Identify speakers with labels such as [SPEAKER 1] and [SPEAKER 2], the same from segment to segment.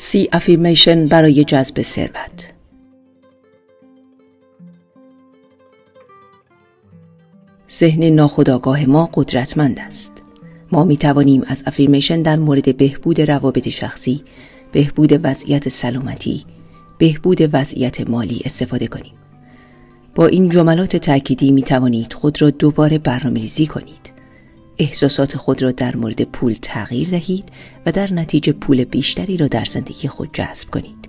[SPEAKER 1] 30 افرمیشن برای جذب ثروت. ذهن ناخودآگاه ما قدرتمند است. ما می توانیم از افرمیشن در مورد بهبود روابط شخصی، بهبود وضعیت سلامتی، بهبود وضعیت مالی استفاده کنیم. با این جملات تأکیدی می توانید خود را دوباره برنامه‌ریزی کنید. احساسات خود را در مورد پول تغییر دهید و در نتیجه پول بیشتری را در زندگی خود جذب کنید.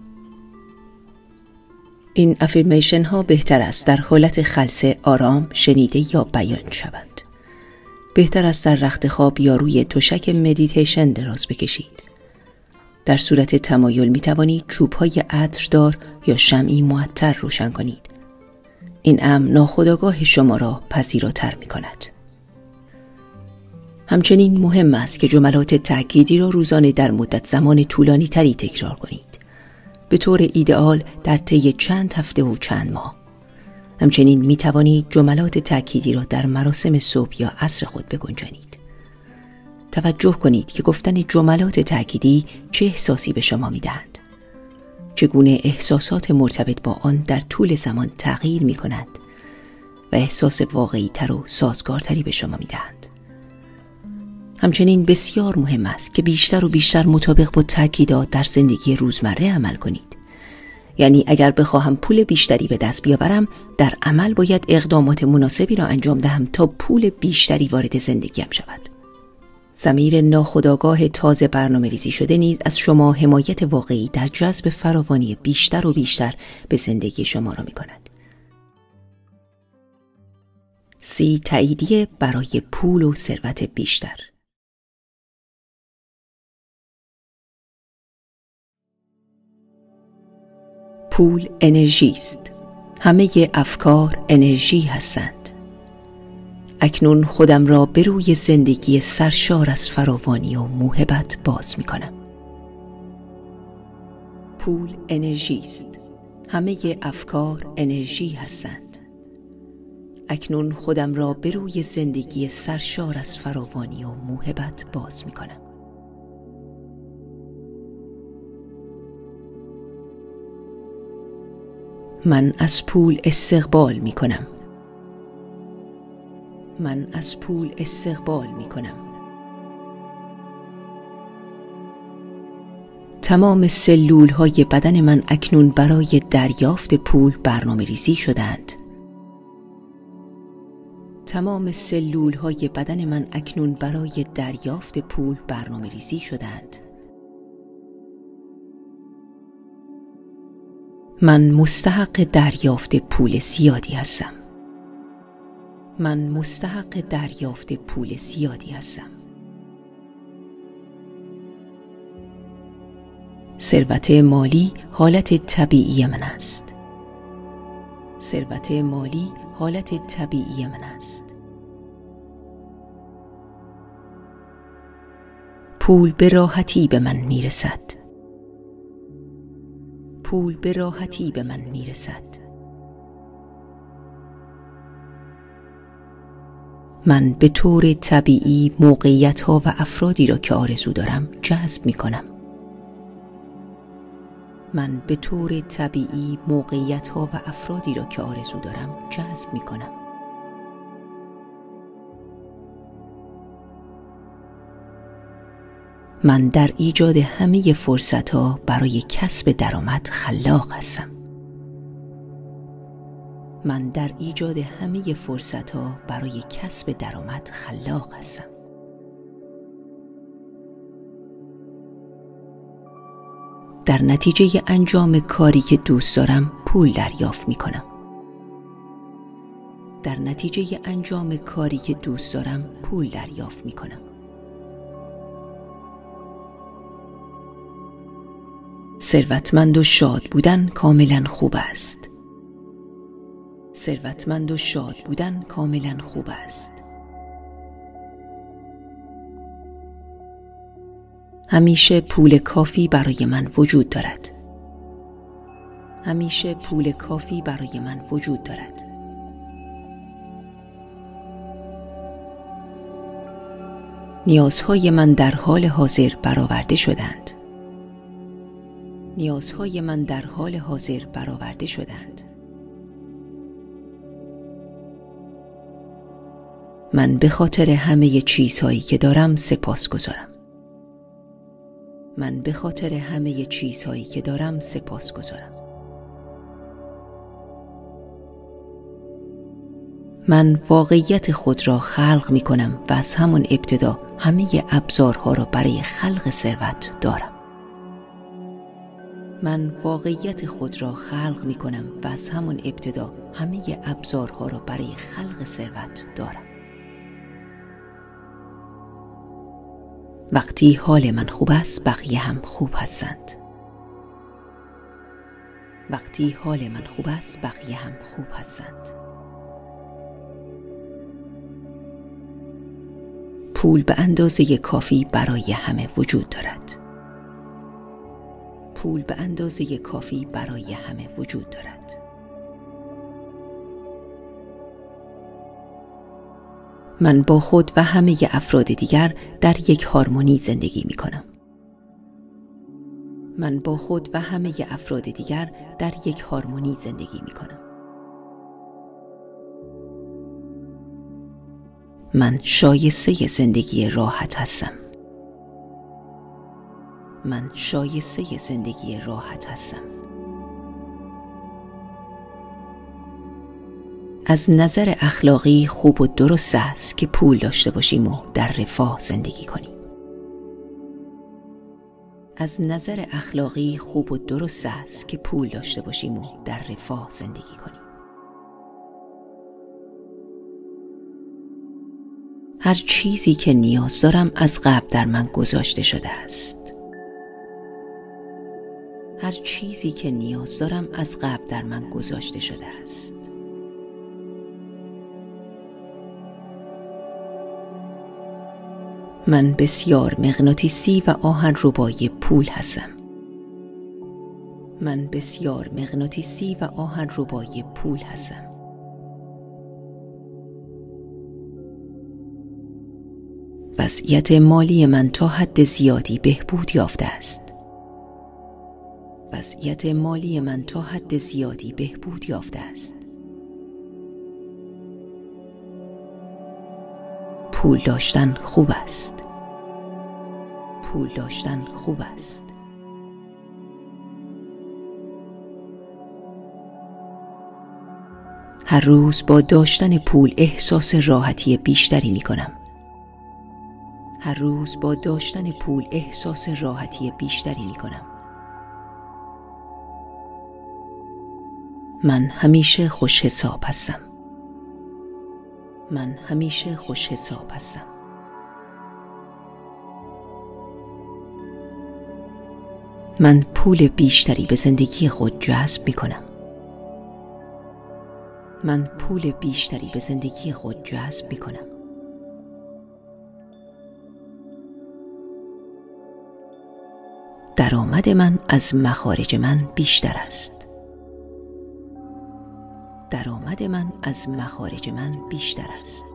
[SPEAKER 1] این افرمیشن ها بهتر است در حالت خلسه آرام شنیده یا بیان شوند. بهتر است در رخت خواب یا روی تشک مدیتیشن دراز بکشید. در صورت تمایل می توانید چوب‌های عطردار یا شمعی معطر روشن کنید. این امر ناخودآگاه شما را پذیراتر می کند. همچنین مهم است که جملات تأکیدی را روزانه در مدت زمان طولانی تری تکرار کنید. به طور ایدئال در طی چند هفته و چند ماه. همچنین می توانید جملات تأکیدی را در مراسم صبح یا عصر خود بگنجانید. توجه کنید که گفتن جملات تأکیدی چه احساسی به شما می دهند. چگونه احساسات مرتبط با آن در طول زمان تغییر می کند و احساس واقعی تر و سازگارتری به شما می دهند. همچنین بسیار مهم است که بیشتر و بیشتر مطابق با تأکیدات در زندگی روزمره عمل کنید. یعنی اگر بخواهم پول بیشتری به دست بیاورم، در عمل باید اقدامات مناسبی را انجام دهم تا پول بیشتری وارد زندگیم شود. ضمیر ناخودآگاه تازه برنامه‌ریزی شده نیز از شما حمایت واقعی در جذب فراوانی بیشتر و بیشتر به زندگی شما را می کند. 30 تاییدیه برای پول و ثروت بیشتر. پول انرژی است. همه افکار انرژی هستند. اکنون خودم را به روی زندگی سرشار از فراوانی و موهبت باز می کنم. پول انرژی است. همه افکار انرژی هستند. اکنون خودم را به روی زندگی سرشار از فراوانی و موهبت باز می کنم. من از پول استقبال می کنم. من از پول استقبال می کنم. تمام سلول های بدن من اکنون برای دریافت پول برنامه ریزی شدند. تمام سلول های بدن من اکنون برای دریافت پول برنامه ریزی شدند. من مستحق دریافت پول زیادی هستم. من مستحق دریافت پول زیادی هستم. ثروت مالی حالت طبیعی من است. ثروت مالی حالت طبیعی من است. پول به راحتی به من میرسد. پول به راحتی به من میرسد. من به طور طبیعی موقعیت‌ها و افرادی را که آرزو دارم جذب می‌کنم. من به طور طبیعی موقعیت‌ها و افرادی را که آرزو دارم جذب می‌کنم. من در ایجاد همه فرصت‌ها برای کسب درآمد خلاق هستم. من در ایجاد همه فرصت‌ها برای کسب درآمد خلاق هستم. در نتیجه انجام کاری که دوست دارم پول دریافت می‌کنم. در نتیجه انجام کاری که دوست دارم پول دریافت می‌کنم. ثروتمند و شاد بودن کاملا خوب است. ثروتمند و شاد بودن کاملا خوب است. همیشه پول کافی برای من وجود دارد. همیشه پول کافی برای من وجود دارد. نیازهای من در حال حاضر برآورده شدند. نیازهای من در حال حاضر برآورده شدند. من به خاطر همه چیزهایی که دارم سپاسگزارم. من به خاطر همه چیزهایی که دارم سپاسگزارم. من واقعیت خود را خلق می کنم و از همان ابتدا همه ابزارها را برای خلق ثروت دارم. من واقعیت خود را خلق می کنم و از همان ابتدا همه ابزارها را برای خلق ثروت دارم. وقتی حال من خوب است بقیه هم خوب هستند. وقتی حال من خوب است بقیه هم خوب هستند. پول به اندازه کافی برای همه وجود دارد. پول به اندازه کافی برای همه وجود دارد. من با خود و همه افراد دیگر در یک هارمونی زندگی می کنم. من با خود و همه افراد دیگر در یک هارمونی زندگی می کنم. من شایسته زندگی راحت هستم. من شایسته زندگی راحت هستم. از نظر اخلاقی خوب و درست است که پول داشته باشیم و در رفاه زندگی کنیم. از نظر اخلاقی خوب و درست است که پول داشته باشیم و در رفاه زندگی کنیم. هر چیزی که نیاز دارم از قبل در من گذاشته شده است. هر چیزی که نیاز دارم از قبل در من گذاشته شده است. من بسیار مغناطیسی و آهنربای پول هستم. من بسیار مغناطیسی و آهنربای پول هستم. وضعیت مالی من تا حد زیادی بهبود یافته است. وضعیت مالی من تا حد زیادی بهبود یافته است. پول داشتن خوب است. پول داشتن خوب است. هر روز با داشتن پول احساس راحتی بیشتری می کنم. هر روز با داشتن پول احساس راحتی بیشتری می کنم. من همیشه خوش حساب هستم. من همیشه خوش حساب هستم. من پول بیشتری به زندگی خود جذب می کنم. من پول بیشتری به زندگی خود جذب می کنم. درآمد من از مخارج من بیشتر است. درآمد من از مخارج من بیشتر است.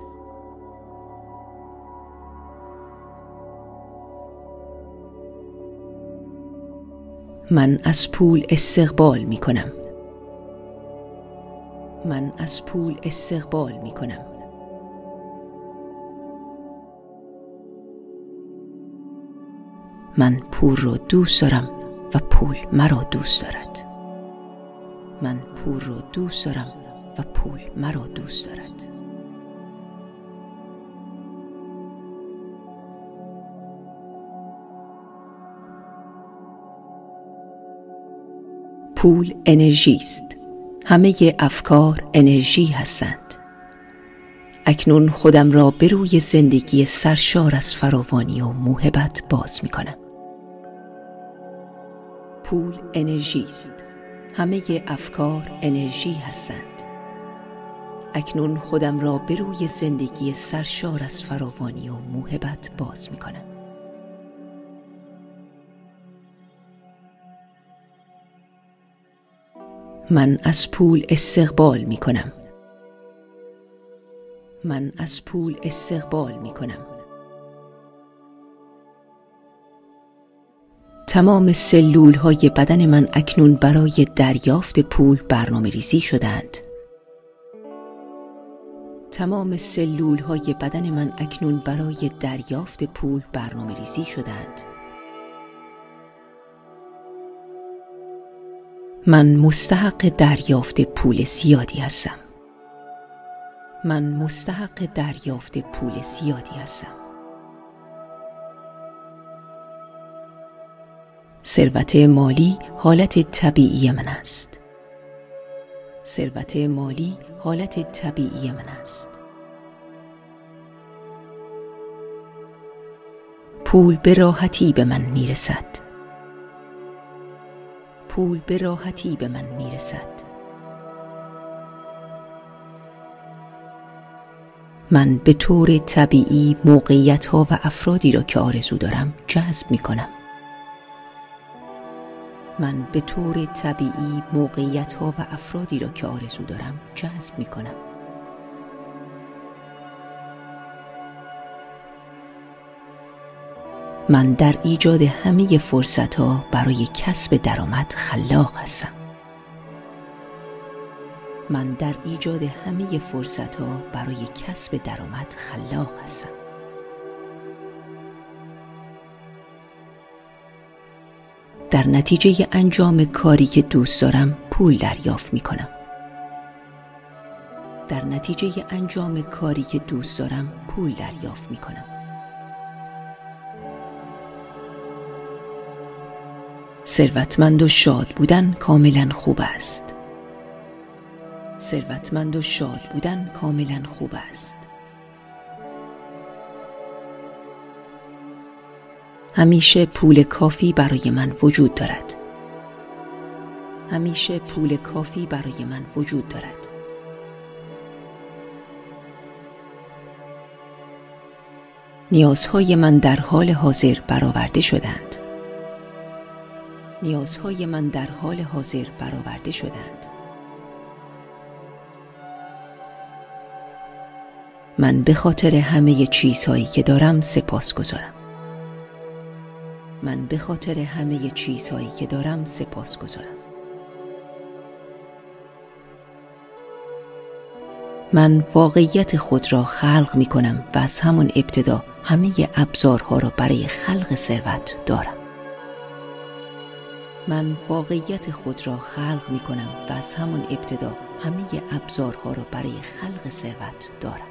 [SPEAKER 1] من از پول استقبال می کنم. من از پول استقبال می کنم. من پول را دوست دارم و پول مرا دوست دارد. من پول را دوست دارم و پول مرا دوست دارد. پول انرژی است. همه افکار انرژی هستند. اکنون خودم را به روی زندگی سرشار از فراوانی و موهبت باز می کنم. پول انرژی است. همه افکار انرژی هستند. اکنون خودم را به روی زندگی سرشار از فراوانی و موهبت باز می کنم. من از پول استقبال می کنم. من از پول استقبال می کنم. تمام سلول‌های بدن من اکنون برای دریافت پول برنامه‌ریزی شدند. تمام سلول‌های بدن من اکنون برای دریافت پول برنامه‌ریزی شدند. من مستحق دریافت پول زیادی هستم. من مستحق دریافت پول زیادی هستم. ثروت مالی حالت طبیعی من است. ثروت مالی حالت طبیعی من است. پول به راحتی به من میرسد. پول به راحتی به من میرسد. من به طور طبیعی موقعیت‌ها و افرادی را که آرزو دارم جذب می‌کنم. من به طور طبیعی موقعیت‌ها و افرادی را که آرزو دارم جذب می‌کنم. من در ایجاد همه فرصت‌ها برای کسب درآمد خلاق هستم. من در ایجاد همه فرصت‌ها برای کسب درآمد خلاق هستم. در نتیجه انجام کاری که دوست دارم پول دریافت می‌کنم. در نتیجه انجام کاری که دوست دارم پول دریافت می‌کنم. ثروتمند و شاد بودن کاملا خوب است. ثروتمند و شاد بودن کاملا خوب است. همیشه پول کافی برای من وجود دارد. همیشه پول کافی برای من وجود دارد. نیازهای من در حال حاضر برآورده شدند. نیازهای من در حال حاضر برآورده شدند. من به خاطر همه چیزهایی که دارم سپاسگزارم. من به خاطر همه چیزهایی که دارم سپاسگزارم. من واقعیت خود را خلق می کنم و از همان ابتدا همه ابزارها را برای خلق ثروت دارم. من واقعیت خود را خلق می کنم و از همان ابتدا همه ابزارها را برای خلق ثروت دارم.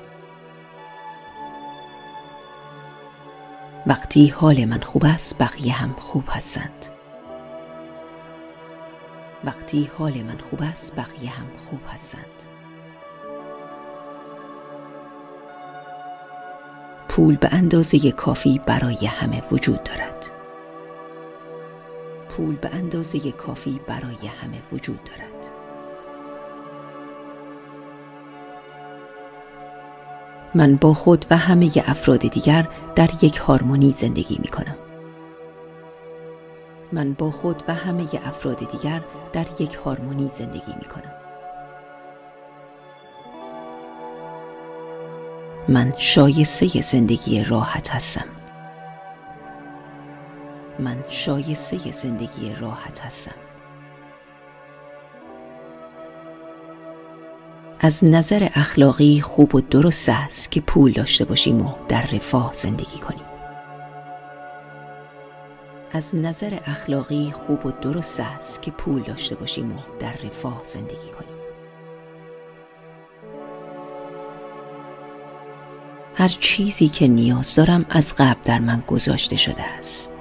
[SPEAKER 1] وقتی حال من خوب است بقیه هم خوب هستند. وقتی حال من خوب است بقیه هم خوب هستند. پول به اندازه کافی برای همه وجود دارد. پول به اندازه کافی برای همه وجود دارد. من با خود و همه افراد دیگر در یک هارمونی زندگی می کنم. من با خود و همه افراد دیگر در یک هارمونی زندگی می کنم. من شایسته زندگی راحت هستم. من شایسته زندگی راحت هستم. از نظر اخلاقی خوب و درست است که پول داشته باشیم و در رفاه زندگی کنیم. از نظر اخلاقی خوب و درست است که پول داشته باشیم و در رفاه زندگی کنیم. هر چیزی که نیاز دارم از قبل در من گذاشته شده است.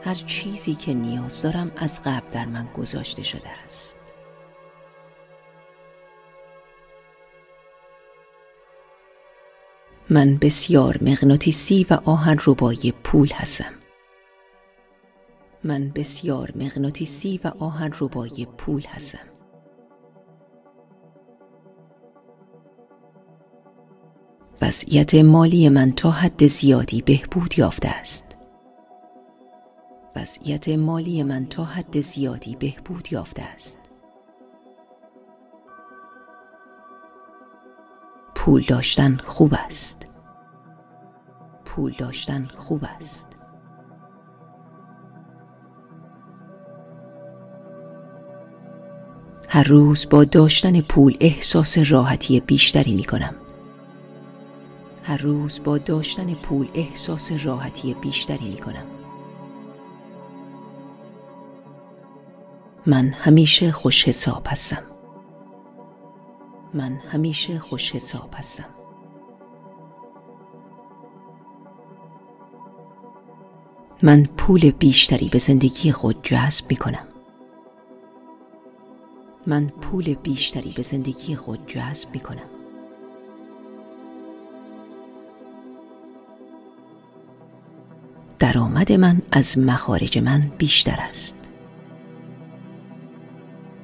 [SPEAKER 1] هر چیزی که نیاز دارم از قبل در من گذاشته شده است. من بسیار مغناطیسی و آهنربای پول هستم. من بسیار مغناطیسی و آهنربای پول هستم. وضعیت مالی من تا حد زیادی بهبود یافته است. وضعیت مالی من تا حد زیادی بهبود یافته است. پول داشتن خوب است. پول داشتن خوب است. هر روز با داشتن پول احساس راحتی بیشتری می کنم. هر روز با داشتن پول احساس راحتی بیشتری می کنم. من همیشه خوش حساب هستم. من همیشه خوش حساب هستم. من پول بیشتری به زندگی خود جذب می کنم. من پول بیشتری به زندگی خود جذب می کنم. درآمد من از مخارج من بیشتر است.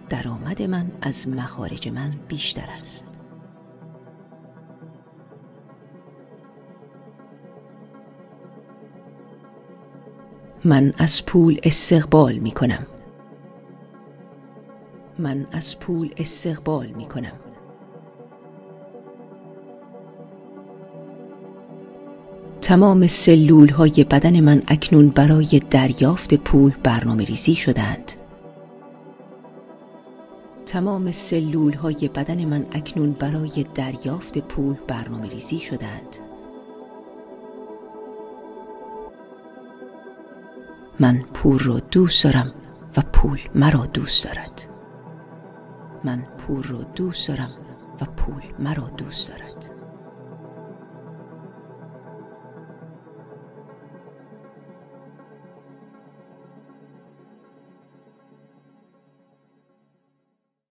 [SPEAKER 1] درآمد من از مخارج من بیشتر است. من از پول استقبال می کنم. من از پول استقبال می کنم. تمام سلول های بدن من اکنون برای دریافت پول برنامه ریزی شدند. تمام سلول های بدن من اکنون برای دریافت پول برنامه ریزی شدند. من پول را دوست دارم و پول مرا دوست دارد. من پول را دوست دارم و پول مرا دوست دارد.